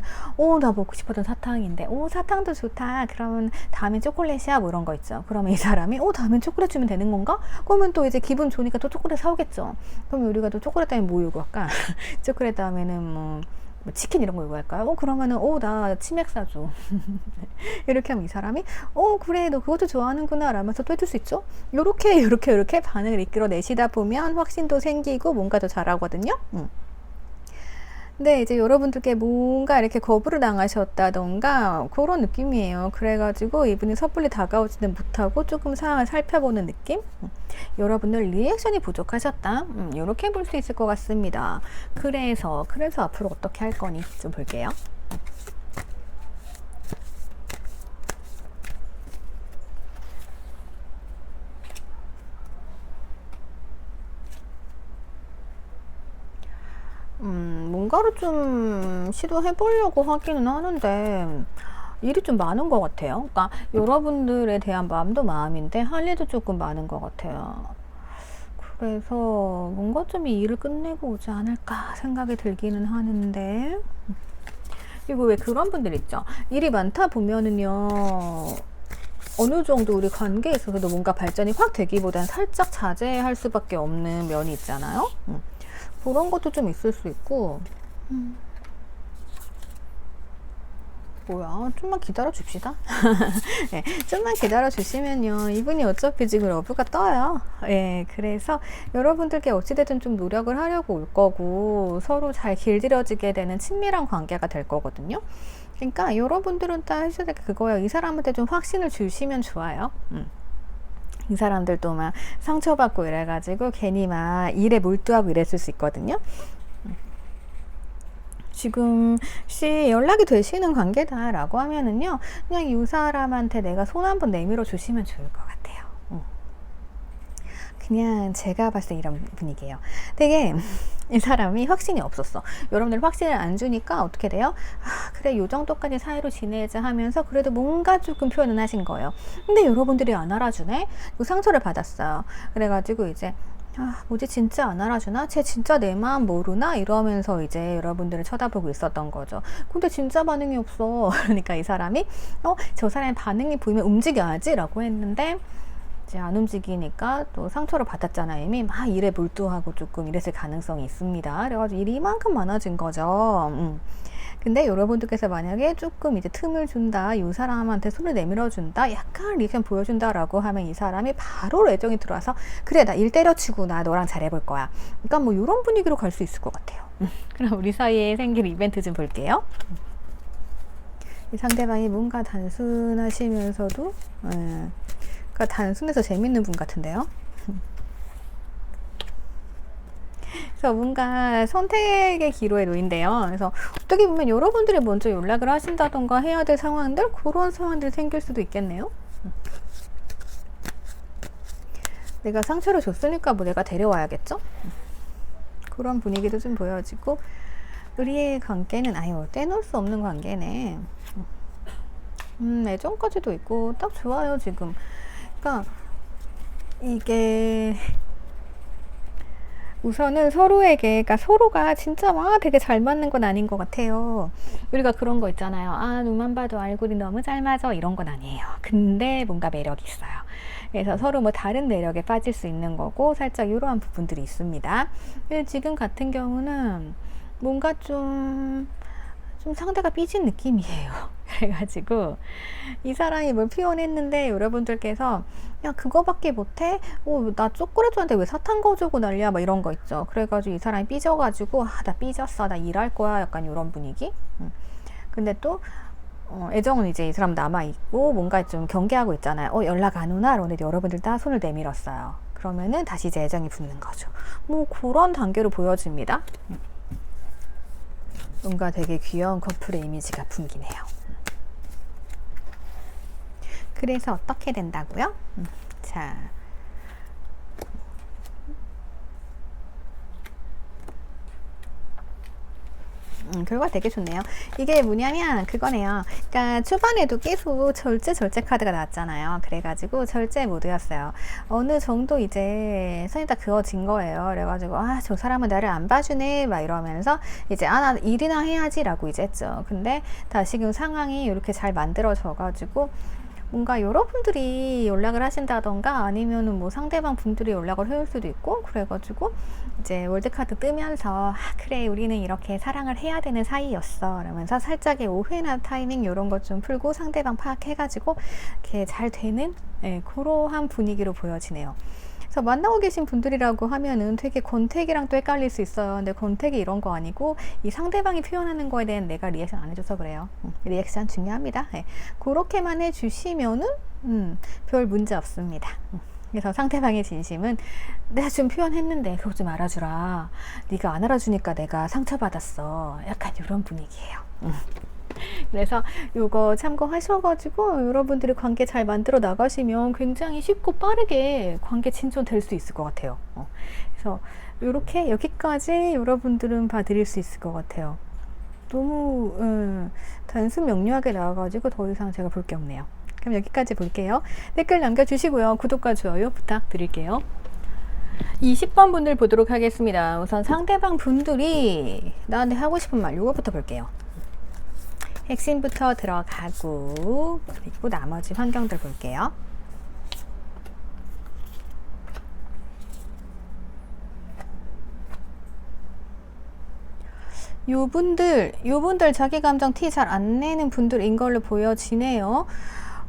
S1: 나 먹고 싶었던 사탕인데 사탕도 좋다. 그러면 다음엔 초콜릿이야 뭐 이런 거 있죠. 그러면 이 사람이 다음엔 초콜릿 주면 되는 건가? 그러면 또 이제 기분 좋으니까 또 초콜릿 사오겠죠. 그러면 우리가 또 초콜릿 다음에 뭐 요구할까? 초콜릿 다음에는 뭐 치킨 이런 거 요구할까요? 그러면은 나 치맥 사줘. 이렇게 하면 이 사람이 그래 너 그것도 좋아하는구나 라면서 또 해줄 수 있죠. 요렇게 반응을 이끌어내시다 보면 확신도 생기고 뭔가 더 잘하거든요. 근데 이제 여러분들께 뭔가 이렇게 거부를 당하셨다던가 그런 느낌이에요. 그래가지고 이분이 섣불리 다가오지는 못하고 조금 상황을 살펴보는 느낌? 여러분들 리액션이 부족하셨다. 이렇게 볼 수 있을 것 같습니다. 그래서 앞으로 어떻게 할 거니 좀 볼게요. 뭔가를 좀 시도해 보려고 하기는 하는데 일이 좀 많은 것 같아요. 그러니까 여러분들에 대한 마음도 마음인데 할 일도 조금 많은 것 같아요. 그래서 뭔가 좀 이 일을 끝내고 오지 않을까 생각이 들기는 하는데 그리고 왜 그런 분들 있죠. 일이 많다 보면은요 어느 정도 우리 관계에 있어서도 뭔가 발전이 확 되기보다는 살짝 자제할 수밖에 없는 면이 있잖아요. 그런 것도 좀 있을 수 있고 뭐야 좀만 기다려 줍시다. 네, 좀만 기다려 주시면요 이분이 어차피 지금 러브가 떠요. 예, 그래서 여러분들께 어찌됐든 좀 노력을 하려고 올 거고 서로 잘 길들여지게 되는 친밀한 관계가 될 거거든요. 그러니까 여러분들은 딱 하셔야 될 게 그거예요. 이 사람한테 좀 확신을 주시면 좋아요. 이 사람들도 막 상처받고 이래가지고 괜히 막 일에 몰두하고 이랬을 수 있거든요. 지금 혹시 연락이 되시는 관계다라고 하면은요 그냥 이 사람한테 내가 손 한번 내밀어 주시면 좋을 것 같아요. 그냥 제가 봤을 때 이런 분위기예요. 되게 이 사람이 확신이 없었어. 여러분들 확신을 안 주니까 어떻게 돼요? 그래 요 정도까지 사이로 지내자 하면서 그래도 뭔가 조금 표현은 하신 거예요. 근데 여러분들이 안 알아주네? 상처를 받았어요. 그래가지고 이제 뭐지 진짜 안 알아주나? 쟤 진짜 내 마음 모르나? 이러면서 이제 여러분들을 쳐다보고 있었던 거죠. 근데 진짜 반응이 없어. 그러니까 이 사람이 저 사람의 반응이 보이면 움직여야지 라고 했는데 이제 안 움직이니까 또 상처를 받았잖아요. 이미 막 일에 몰두하고 조금 이랬을 가능성이 있습니다. 그래가지고 일이 이만큼 많아진 거죠. 근데 여러분들께서 만약에 조금 이제 틈을 준다, 이 사람한테 손을 내밀어 준다, 약간 리액션 보여준다 라고 하면 이 사람이 바로 애정이 들어와서 그래 나 일 때려치고 나 너랑 잘해볼 거야. 그러니까 뭐 이런 분위기로 갈 수 있을 것 같아요. 그럼 우리 사이에 생길 이벤트 좀 볼게요. 이 상대방이 뭔가 단순하시면서도 그러니까 단순해서 재밌는 분 같은데요. 그래서 뭔가 선택의 기로에 놓인대요. 그래서 어떻게 보면 여러분들이 먼저 연락을 하신다던가 해야 될 상황들 그런 상황들이 생길 수도 있겠네요. 내가 상처를 줬으니까 뭐 내가 데려와야겠죠? 그런 분위기도 좀 보여지고 우리의 관계는 떼놓을 수 없는 관계네. 애정까지도 있고 딱 좋아요 지금. 그러니까 이게 우선은 서로에게, 그러니까 서로가 진짜 막 되게 잘 맞는 건 아닌 것 같아요. 우리가 그런 거 있잖아요. 눈만 봐도 얼굴이 너무 잘 맞아 이런 건 아니에요. 근데 뭔가 매력이 있어요. 그래서 서로 뭐 다른 매력에 빠질 수 있는 거고 살짝 이러한 부분들이 있습니다. 지금 같은 경우는 뭔가 좀 좀 상대가 삐진 느낌이에요. 그래가지고 이 사람이 뭘 표현했는데 여러분들께서 야 그거밖에 못해? 나 초콜릿한테 왜 사탕 거주고 난리야? 막 이런 거 있죠. 그래가지고 이 사람이 삐져가지고 나 삐졌어, 나 일할 거야, 약간 이런 분위기. 근데 또 애정은 이제 이 사람 남아있고 뭔가 좀 경계하고 있잖아요. 연락 안 오나? 그런데 여러분들 다 손을 내밀었어요. 그러면은 다시 이제 애정이 붙는 거죠. 뭐 그런 단계로 보여집니다. 뭔가 되게 귀여운 커플의 이미지가 풍기네요. 그래서 어떻게 된다고요? 자, 결과 되게 좋네요. 이게 뭐냐면 그거네요. 그러니까 초반에도 계속 절제 카드가 나왔잖아요. 그래가지고 절제 모드였어요. 어느 정도 이제 선이 다 그어진 거예요. 그래가지고 저 사람은 나를 안 봐주네 막 이러면서 이제 나 일이나 해야지 라고 이제 했죠. 근데 다시금 상황이 이렇게 잘 만들어져 가지고 뭔가 여러분들이 연락을 하신다던가 아니면은 뭐 상대방 분들이 연락을 해올 수도 있고, 그래가지고 이제 월드카드 뜨면서 그래 우리는 이렇게 사랑을 해야 되는 사이였어 라면서 살짝의 오해나 타이밍 이런 것 좀 풀고 상대방 파악해가지고 이렇게 잘 되는 그러한 분위기로 보여지네요. 그래서 만나고 계신 분들이라고 하면은 되게 권태기랑 또 헷갈릴 수 있어요. 근데 권태기 이런 거 아니고 이 상대방이 표현하는 거에 대한 내가 리액션 안 해줘서 그래요. 리액션 중요합니다. 그렇게만 해주시면은 별 문제 없습니다. 그래서 상대방의 진심은 내가 좀 표현했는데 그거 좀 알아주라. 네가 안 알아주니까 내가 상처받았어. 약간 이런 분위기예요. 그래서 요거 참고하셔가지고 여러분들이 관계 잘 만들어 나가시면 굉장히 쉽고 빠르게 관계 진전될 수 있을 것 같아요. 그래서 이렇게 여기까지 여러분들은 봐드릴 수 있을 것 같아요. 너무 단순 명료하게 나와가지고 더 이상 제가 볼 게 없네요. 그럼 여기까지 볼게요. 댓글 남겨주시고요. 구독과 좋아요 부탁드릴게요. 20번 분들 보도록 하겠습니다. 우선 상대방 분들이 나한테 하고 싶은 말 요거부터 볼게요. 핵심부터 들어가고 그리고 나머지 환경들 볼게요. 요분들 자기 감정 티 잘 안 내는 분들인 걸로 보여지네요.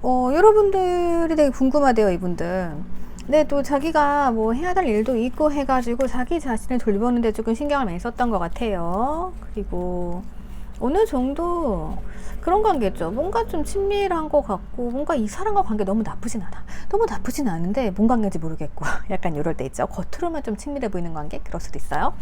S1: 여러분들이 되게 궁금하대요, 이분들. 근데 또 자기가 뭐 해야 될 일도 있고 해가지고 자기 자신을 돌보는데 조금 신경을 많이 썼던 것 같아요. 그리고 어느 정도 그런 관계죠. 뭔가 좀 친밀한 것 같고 뭔가 이 사람과 관계 너무 나쁘진 않아. 너무 나쁘진 않은데 뭔 관계인지 모르겠고 약간 이럴 때 있죠. 겉으로만 좀 친밀해 보이는 관계? 그럴 수도 있어요.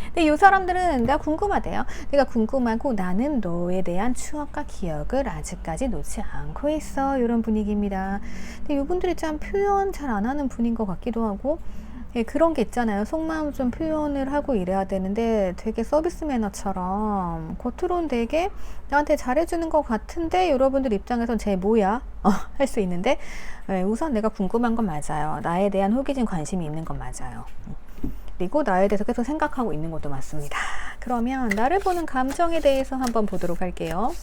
S1: 근데 이 사람들은 내가 궁금하대요. 내가 궁금하고 나는 너에 대한 추억과 기억을 아직까지 놓지 않고 있어. 이런 분위기입니다. 근데 이분들이 참 표현 잘 안 하는 분인 것 같기도 하고 그런 게 있잖아요. 속마음 좀 표현을 하고 이래야 되는데 되게 서비스 매너처럼 겉으로는 되게 나한테 잘해주는 것 같은데 여러분들 입장에선 쟤 뭐야? 할 수 있는데 우선 내가 궁금한 건 맞아요. 나에 대한 호기심 관심이 있는 건 맞아요. 그리고 나에 대해서 계속 생각하고 있는 것도 맞습니다. 그러면 나를 보는 감정에 대해서 한번 보도록 할게요.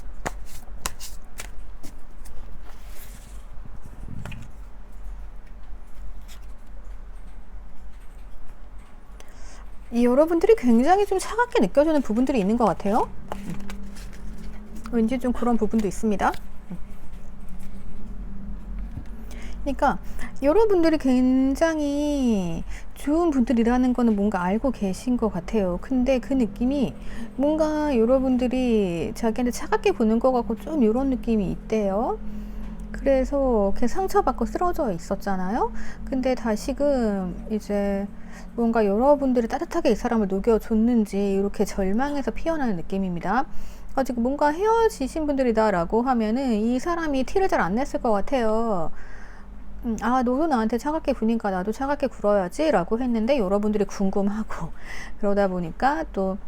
S1: 여러분들이 굉장히 좀 차갑게 느껴지는 부분들이 있는 것 같아요. 왠지 좀 그런 부분도 있습니다. 그러니까 여러분들이 굉장히 좋은 분들이라는 거는 뭔가 알고 계신 것 같아요. 근데 그 느낌이 뭔가 여러분들이 자기한테 차갑게 보는 것 같고 좀 이런 느낌이 있대요. 그래서 이렇게 상처받고 쓰러져 있었잖아요. 근데 다시금 이제 뭔가 여러분들이 따뜻하게 이 사람을 녹여줬는지 이렇게 절망해서 피어나는 느낌입니다. 아직 뭔가 헤어지신 분들이다 라고 하면은 이 사람이 티를 잘 안 냈을 것 같아요. 너도 나한테 차갑게 구니까 나도 차갑게 굴어야지 라고 했는데 여러분들이 궁금하고 그러다 보니까 또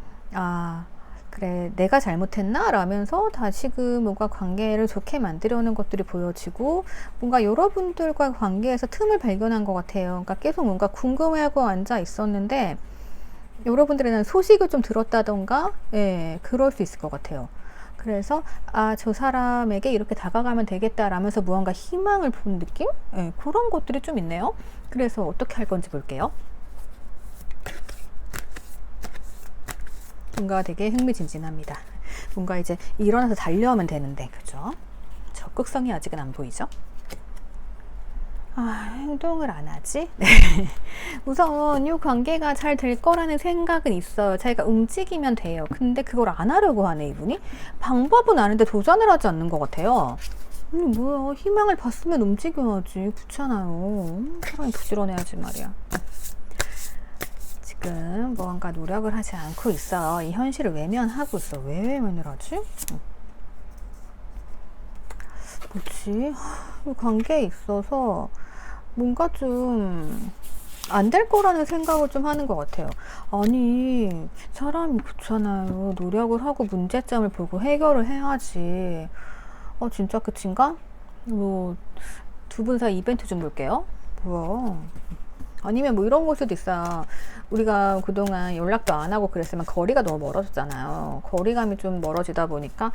S1: 그래 내가 잘못했나? 라면서 다시금 뭔가 관계를 좋게 만들려는 것들이 보여지고 뭔가 여러분들과 관계에서 틈을 발견한 것 같아요. 그러니까 계속 뭔가 궁금해하고 앉아 있었는데 여러분들에는 소식을 좀 들었다던가 그럴 수 있을 것 같아요. 그래서 저 사람에게 이렇게 다가가면 되겠다 라면서 무언가 희망을 본 느낌? 그런 것들이 좀 있네요. 그래서 어떻게 할 건지 볼게요. 뭔가 되게 흥미진진합니다. 뭔가 이제 일어나서 달려오면 되는데, 그죠? 적극성이 아직은 안 보이죠? 행동을 안 하지? 네. 우선 이 관계가 잘 될 거라는 생각은 있어요. 자기가 움직이면 돼요. 근데 그걸 안 하려고 하네, 이분이. 방법은 아는데 도전을 하지 않는 것 같아요. 뭐야, 희망을 봤으면 움직여야지. 그렇잖아요. 사람이 부지런해야지 말이야. 지금 뭔가 노력을 하지 않고 있어. 이 현실을 외면하고 있어. 왜 외면을 하지? 뭐지? 이 관계에 있어서 뭔가 좀 안 될 거라는 생각을 좀 하는 것 같아요. 아니, 사람이 그렇잖아요. 노력을 하고 문제점을 보고 해결을 해야지. 진짜 끝인가? 뭐, 두 분 사이 이벤트 좀 볼게요. 뭐야. 아니면 뭐 이런 걸 수도 있어요. 우리가 그동안 연락도 안 하고 그랬으면 거리가 너무 멀어졌잖아요. 거리감이 좀 멀어지다 보니까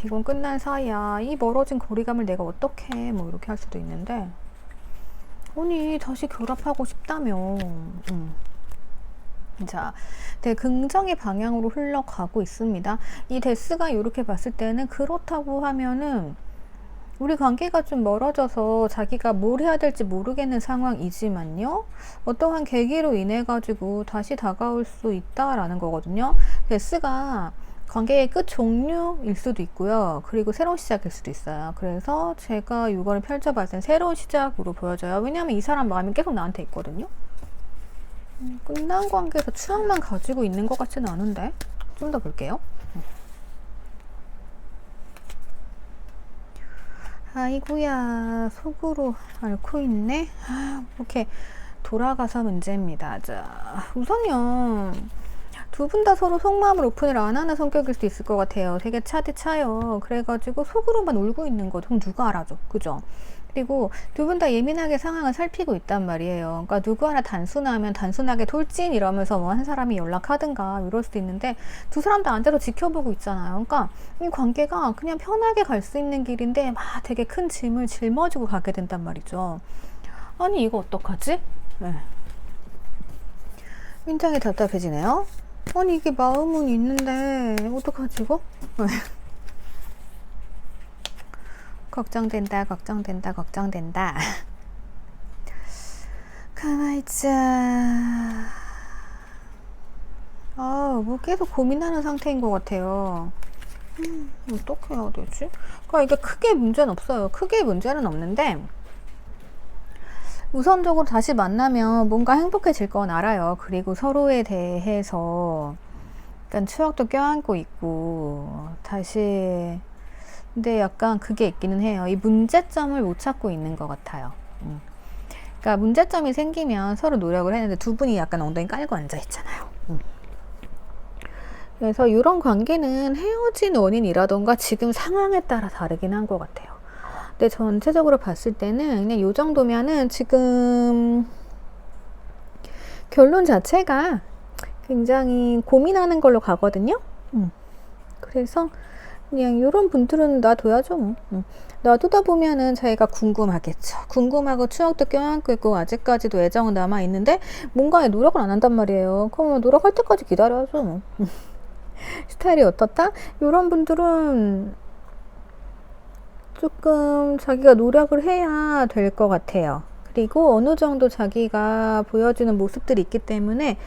S1: 이건 끝난 사이야. 이 멀어진 거리감을 내가 어떻게 해. 뭐 이렇게 할 수도 있는데, 아니 다시 결합하고 싶다며. 자, 되게 긍정의 방향으로 흘러가고 있습니다. 이 데스가 이렇게 봤을 때는 그렇다고 하면은 우리 관계가 좀 멀어져서 자기가 뭘 해야 될지 모르겠는 상황이지만요, 어떠한 계기로 인해 가지고 다시 다가올 수 있다라는 거거든요. 데스가 관계의 끝 종료일 수도 있고요, 그리고 새로운 시작일 수도 있어요. 그래서 제가 이거를 펼쳐봤을 땐 새로운 시작으로 보여져요. 왜냐하면 이 사람 마음이 계속 나한테 있거든요. 끝난 관계에서 추억만 가지고 있는 것 같지는 않은데, 좀 더 볼게요. 아이고야, 속으로 앓고 있네. 이렇게 돌아가서 문제입니다. 자, 우선요, 두 분 다 서로 속마음을 오픈을 안 하는 성격일 수도 있을 것 같아요. 되게 차대 차요. 그래가지고 속으로만 울고 있는 거 누가 알아줘, 그죠? 그리고 두 분 다 예민하게 상황을 살피고 있단 말이에요. 그러니까 누구 하나 단순하면 단순하게 돌진 이러면서 뭐 한 사람이 연락하든가 이럴 수도 있는데, 두 사람 다 앉아서 지켜보고 있잖아요. 그러니까 이 관계가 그냥 편하게 갈 수 있는 길인데 막 되게 큰 짐을 짊어지고 가게 된단 말이죠. 아니 이거 어떡하지? 네. 굉장히 답답해지네요. 아니 이게 마음은 있는데 어떡하지 이거? 네. 걱정된다, 걱정된다, 걱정된다. 가만있자. 뭐 계속 고민하는 상태인 것 같아요. 어떻게 해야 되지? 그러니까 이게 크게 문제는 없어요. 크게 문제는 없는데, 우선적으로 다시 만나면 뭔가 행복해질 건 알아요. 그리고 서로에 대해서 약간 추억도 껴안고 있고, 다시, 근데 약간 그게 있기는 해요. 이 문제점을 못 찾고 있는 것 같아요. 그러니까 문제점이 생기면 서로 노력을 했는데 두 분이 약간 엉덩이 깔고 앉아 있잖아요. 그래서 이런 관계는 헤어진 원인이라던가 지금 상황에 따라 다르긴 한 것 같아요. 근데 전체적으로 봤을 때는 그냥 이 정도면은 지금 결론 자체가 굉장히 고민하는 걸로 가거든요. 그래서 그냥 이런 분들은 놔둬야죠. 놔두다 보면은 자기가 궁금하겠죠. 궁금하고 추억도 껴안고 있고 아직까지도 애정은 남아있는데 뭔가에 노력을 안 한단 말이에요. 그럼 노력할 때까지 기다려야죠. 스타일이 어떻다? 이런 분들은 조금 자기가 노력을 해야 될 것 같아요. 그리고 어느 정도 자기가 보여주는 모습들이 있기 때문에,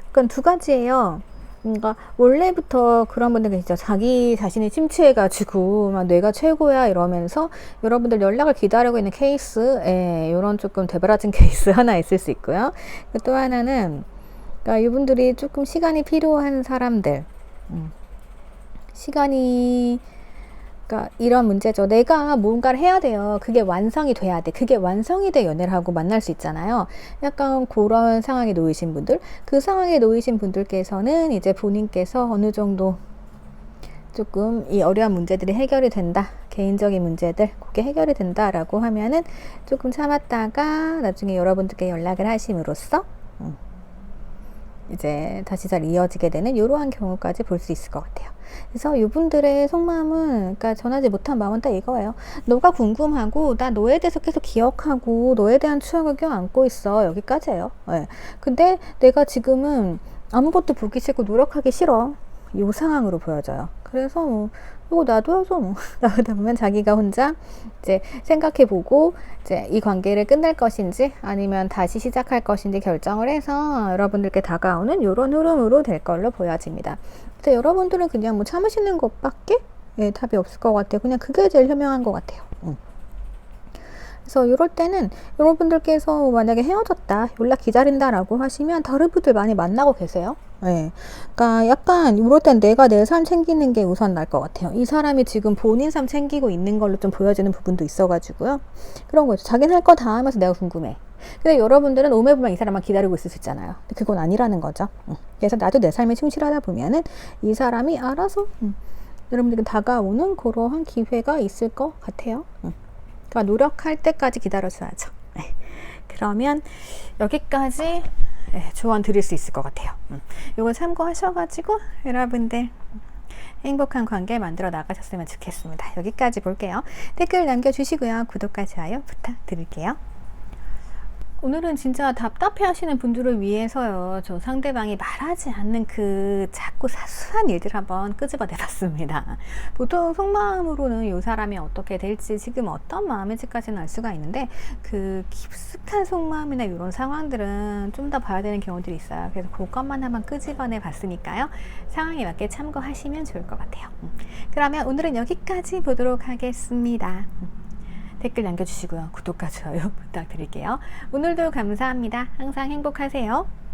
S1: 그건 두 가지예요. 뭔가 원래부터 그런 분들 계시죠. 자기 자신이 침체해가지고 막 내가 최고야 이러면서 여러분들 연락을 기다리고 있는 케이스, 이런 조금 되바라진 케이스 하나 있을 수 있고요. 또 하나는, 그러니까 이분들이 조금 시간이 필요한 사람들, 시간이, 그러니까 이런 문제죠. 내가 뭔가를 해야 돼요. 그게 완성이 돼야 돼. 그게 완성이 돼 연애를 하고 만날 수 있잖아요. 약간 그런 상황에 놓이신 분들, 그 상황에 놓이신 분들께서는 이제 본인께서 어느 정도 조금 이 어려운 문제들이 해결이 된다, 개인적인 문제들 그게 해결이 된다라고 하면은 조금 참았다가 나중에 여러분들께 연락을 하심으로써 이제 다시 잘 이어지게 되는 이러한 경우까지 볼 수 있을 것 같아요. 그래서 이분들의 속마음은, 그러니까 전하지 못한 마음은 딱 이거예요. 너가 궁금하고 나 너에 대해서 계속 기억하고 너에 대한 추억을 껴안고 있어. 여기까지예요. 네. 근데 내가 지금은 아무것도 보기 싫고 노력하기 싫어. 이 상황으로 보여져요. 그래서 뭐 이거 놔둬야죠. 뭐. 나오다 보면 자기가 혼자 이제 생각해보고 이제 이 관계를 끝낼 것인지 아니면 다시 시작할 것인지 결정을 해서 여러분들께 다가오는 이런 흐름으로 될 걸로 보여집니다. 그래서 여러분들은 그냥 뭐 참으시는 것밖에 답이 없을 것 같아요. 그냥 그게 제일 현명한 것 같아요. 그래서 이럴 때는 여러분들께서 만약에 헤어졌다, 연락 기다린다라고 하시면 다른 분들 많이 만나고 계세요. 네. 그러니까 약간 이럴 땐 내가 내 삶 챙기는 게 우선 날 것 같아요. 이 사람이 지금 본인 삶 챙기고 있는 걸로 좀 보여지는 부분도 있어가지고요. 그런 거죠. 자기는 할 거 다 하면서 내가 궁금해. 근데 여러분들은 오매불망 이 사람만 기다리고 있을 수 있잖아요. 근데 그건 아니라는 거죠. 그래서 나도 내 삶에 충실하다 보면은 이 사람이 알아서 여러분들께 다가오는 그러한 기회가 있을 것 같아요. 그러니까 노력할 때까지 기다려줘야죠. 네. 그러면 여기까지 조언 드릴 수 있을 것 같아요. 이거 참고하셔가지고 여러분들 행복한 관계 만들어 나가셨으면 좋겠습니다. 여기까지 볼게요. 댓글 남겨주시고요. 구독과 좋아요 부탁드릴게요. 오늘은 진짜 답답해 하시는 분들을 위해서요. 저 상대방이 말하지 않는 그 자꾸 사소한 일들 한번 끄집어 내봤습니다. 보통 속마음으로는 이 사람이 어떻게 될지 지금 어떤 마음일지까지는 알 수가 있는데 그 깊숙한 속마음이나 이런 상황들은 좀 더 봐야 되는 경우들이 있어요. 그래서 그것만 한번 끄집어내 봤으니까요. 상황에 맞게 참고하시면 좋을 것 같아요. 그러면 오늘은 여기까지 보도록 하겠습니다. 댓글 남겨주시고요. 구독과 좋아요 부탁드릴게요. 오늘도 감사합니다. 항상 행복하세요.